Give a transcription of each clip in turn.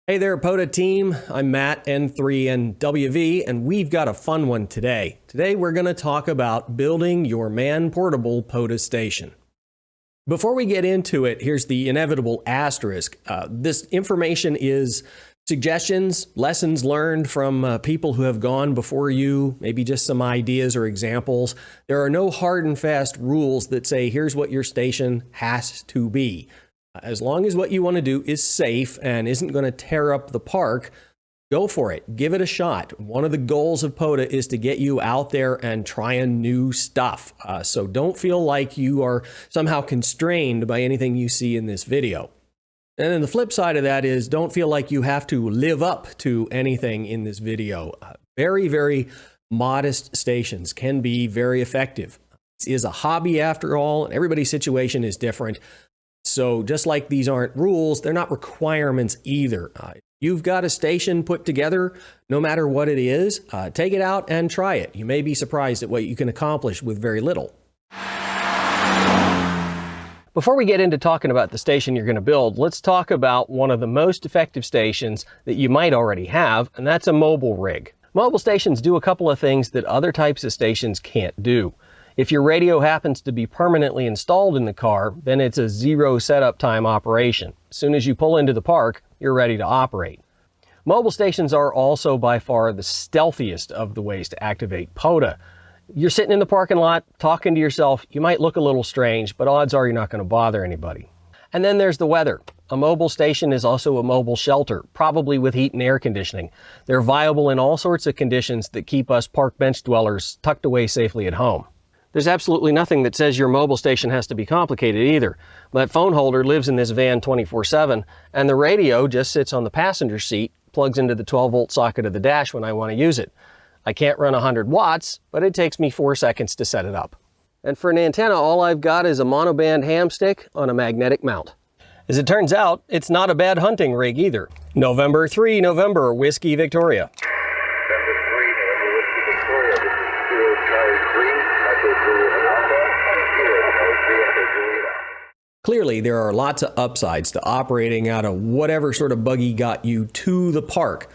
Hey there, POTA team. I'm Matt, N3NWV, and we've got a fun one today. Today we're going to talk about building your man-portable POTA station. Before we get into it, here's the inevitable asterisk. This information is suggestions, lessons learned from people who have gone before you, maybe just some ideas or examples. There are no hard and fast rules that say, here's what your station has to be. As long as what you want to do is safe and isn't going to tear up the park, go for it. Give it a shot. One of the goals of POTA is to get you out there and trying new stuff. So don't feel like you are somehow constrained by anything you see in this video. And then the flip side of that is don't feel like you have to live up to anything in this video. Very, very modest stations can be very effective. This is a hobby after all, and everybody's situation is different. So just like these aren't rules, they're not requirements either. You've got a station put together, no matter what it is, take it out and try it. You may be surprised at what you can accomplish with very little. Before we get into talking about the station you're going to build, let's talk about one of the most effective stations that you might already have, and that's a mobile rig. Mobile stations do a couple of things that other types of stations can't do. If your radio happens to be permanently installed in the car, then it's a zero setup time operation. As soon as you pull into the park, you're ready to operate. Mobile stations are also by far the stealthiest of the ways to activate POTA. You're sitting in the parking lot, talking to yourself, you might look a little strange, but odds are you're not going to bother anybody. And then there's the weather. A mobile station is also a mobile shelter, probably with heat and air conditioning. They're viable in all sorts of conditions that keep us park bench dwellers tucked away safely at home. There's absolutely nothing that says your mobile station has to be complicated either. That phone holder lives in this van 24/7, and the radio just sits on the passenger seat, plugs into the 12-volt socket of the dash when I want to use it. I can't run 100 watts, but it takes me 4 seconds to set it up. And for an antenna, all I've got is a monoband ham stick on a magnetic mount. As it turns out, it's not a bad hunting rig either. November 3, November, Whiskey Victoria. Clearly, there are lots of upsides to operating out of whatever sort of buggy got you to the park.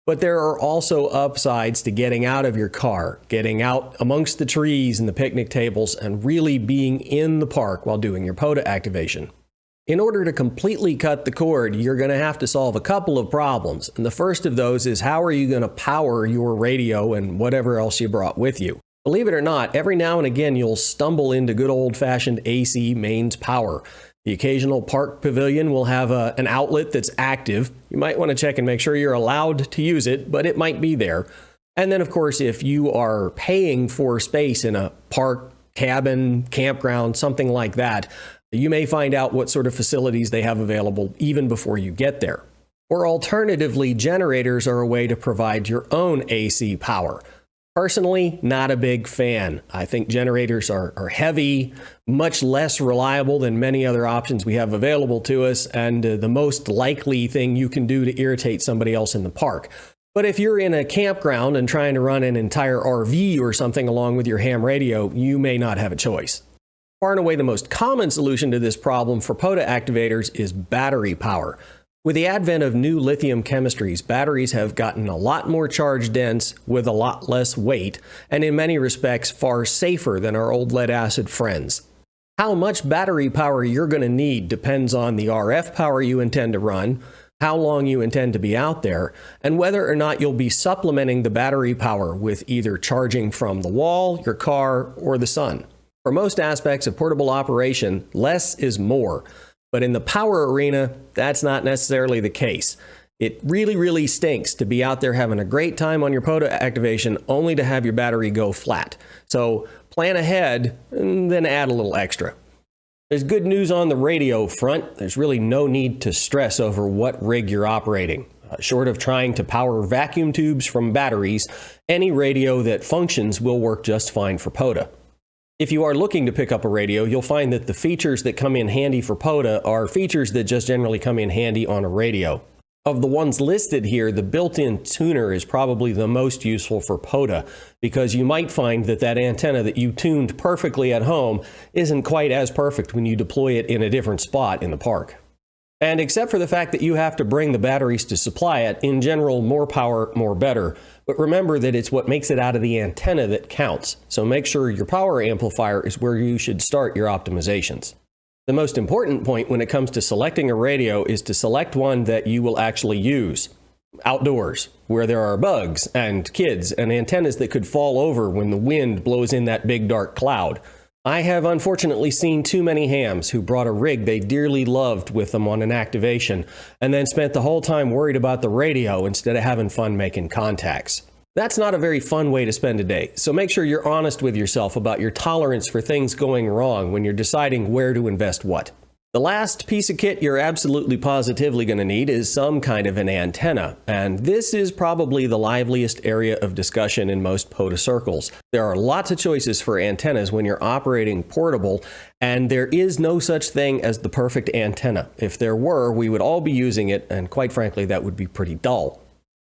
But there are also upsides to getting out of your car, getting out amongst the trees and the picnic tables, and really being in the park while doing your POTA activation. In order to completely cut the cord, you're going to have to solve a couple of problems. And the first of those is how are you going to power your radio and whatever else you brought with you? Believe it or not, every now and again you'll stumble into good old-fashioned AC mains power. The occasional park pavilion will have an outlet that's active. You might want to check and make sure you're allowed to use it, but it might be there. And then, of course, if you are paying for space in a park, cabin, campground, something like that, you may find out what sort of facilities they have available even before you get there. Or alternatively, generators are a way to provide your own AC power. Personally, not a big fan. I think generators are heavy, much less reliable than many other options we have available to us, and the most likely thing you can do to irritate somebody else in the park. But if you're in a campground and trying to run an entire RV or something along with your ham radio, you may not have a choice. Far and away the most common solution to this problem for POTA activators is battery power. With the advent of new lithium chemistries, batteries have gotten a lot more charge dense with a lot less weight, and in many respects far safer than our old lead acid friends. How much battery power you're going to need depends on the RF power you intend to run, how long you intend to be out there, and whether or not you'll be supplementing the battery power with either charging from the wall, your car, or the sun. For most aspects of portable operation, less is more. But in the power arena, that's not necessarily the case. It really, really stinks to be out there having a great time on your POTA activation only to have your battery go flat. So plan ahead and then add a little extra. There's good news on the radio front. There's really no need to stress over what rig you're operating. Short of trying to power vacuum tubes from batteries, any radio that functions will work just fine for POTA. If you are looking to pick up a radio, you'll find that the features that come in handy for POTA are features that just generally come in handy on a radio. Of the ones listed here, the built-in tuner is probably the most useful for POTA because you might find that that antenna that you tuned perfectly at home isn't quite as perfect when you deploy it in a different spot in the park. And except for the fact that you have to bring the batteries to supply it, in general, more power, more better. But remember that it's what makes it out of the antenna that counts. So make sure your power amplifier is where you should start your optimizations. The most important point when it comes to selecting a radio is to select one that you will actually use outdoors, where there are bugs and kids and antennas that could fall over when the wind blows in that big dark cloud. I have unfortunately seen too many hams who brought a rig they dearly loved with them on an activation and then spent the whole time worried about the radio instead of having fun making contacts. That's not a very fun way to spend a day, so make sure you're honest with yourself about your tolerance for things going wrong when you're deciding where to invest what. The last piece of kit you're absolutely positively going to need is some kind of an antenna, and this is probably the liveliest area of discussion in most POTA circles. There are lots of choices for antennas when you're operating portable, and there is no such thing as the perfect antenna. If there were, we would all be using it, and quite frankly, that would be pretty dull.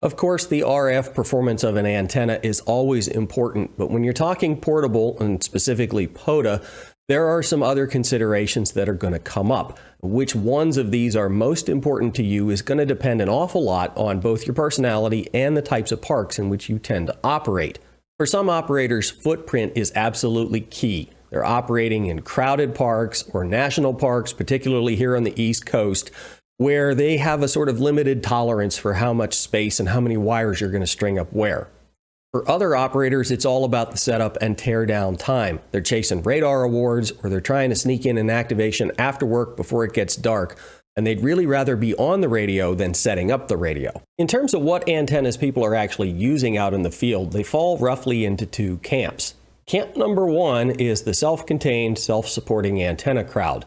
Of course, the RF performance of an antenna is always important, but when you're talking portable, and specifically POTA, there are some other considerations that are going to come up. Which ones of these are most important to you is going to depend an awful lot on both your personality and the types of parks in which you tend to operate. For some operators, footprint is absolutely key. They're operating in crowded parks or national parks, particularly here on the East Coast, where they have a sort of limited tolerance for how much space and how many wires you're going to string up where. For other operators, it's all about the setup and tear down time. They're chasing radar awards, or they're trying to sneak in an activation after work before it gets dark, and they'd really rather be on the radio than setting up the radio. In terms of what antennas people are actually using out in the field, they fall roughly into two camps. Camp number one is the self-contained, self-supporting antenna crowd.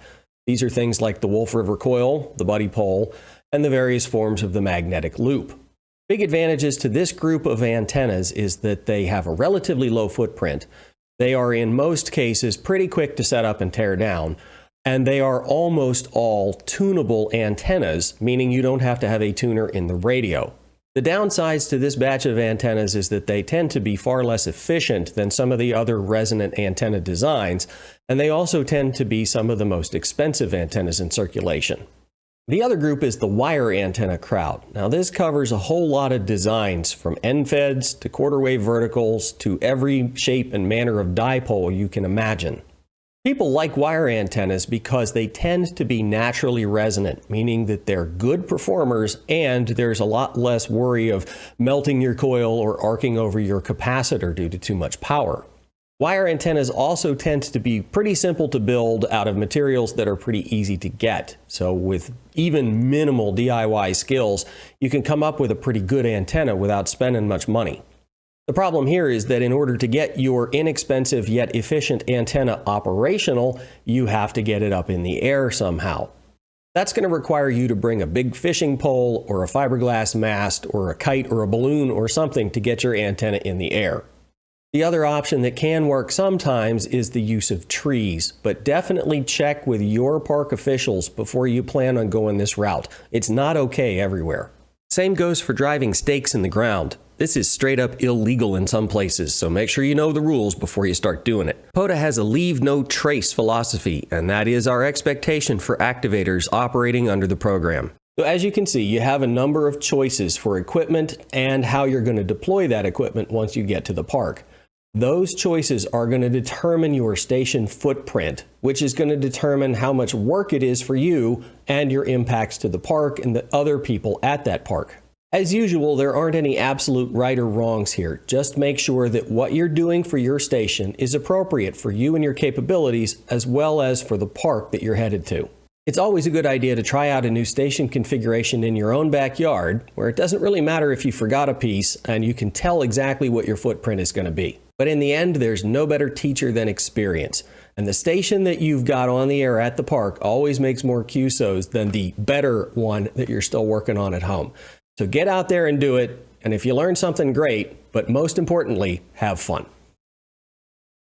These are things like the Wolf River coil, the buddy pole, and the various forms of the magnetic loop. Big advantages to this group of antennas is that they have a relatively low footprint. They are in most cases pretty quick to set up and tear down, and they are almost all tunable antennas, meaning you don't have to have a tuner in the radio. The downsides to this batch of antennas is that they tend to be far less efficient than some of the other resonant antenna designs, and they also tend to be some of the most expensive antennas in circulation. The other group is the wire antenna crowd. Now this covers a whole lot of designs, from end feds to quarter wave verticals to every shape and manner of dipole you can imagine. People like wire antennas because they tend to be naturally resonant, meaning that they're good performers and there's a lot less worry of melting your coil or arcing over your capacitor due to too much power. Wire antennas also tend to be pretty simple to build out of materials that are pretty easy to get. So with even minimal DIY skills, you can come up with a pretty good antenna without spending much money. The problem here is that in order to get your inexpensive yet efficient antenna operational, you have to get it up in the air somehow. That's going to require you to bring a big fishing pole or a fiberglass mast or a kite or a balloon or something to get your antenna in the air. The other option that can work sometimes is the use of trees, but definitely check with your park officials before you plan on going this route. It's not okay everywhere. Same goes for driving stakes in the ground. This is straight up illegal in some places, so make sure you know the rules before you start doing it. POTA has a leave no trace philosophy, and that is our expectation for activators operating under the program. So as you can see, you have a number of choices for equipment and how you're going to deploy that equipment once you get to the park. Those choices are going to determine your station footprint, which is going to determine how much work it is for you and your impacts to the park and the other people at that park. As usual, there aren't any absolute right or wrongs here. Just make sure that what you're doing for your station is appropriate for you and your capabilities, as well as for the park that you're headed to. It's always a good idea to try out a new station configuration in your own backyard, where it doesn't really matter if you forgot a piece and you can tell exactly what your footprint is going to be. But in the end, there's no better teacher than experience. And the station that you've got on the air at the park always makes more QSOs than the better one that you're still working on at home. So get out there and do it. And if you learn something, great. But most importantly, have fun.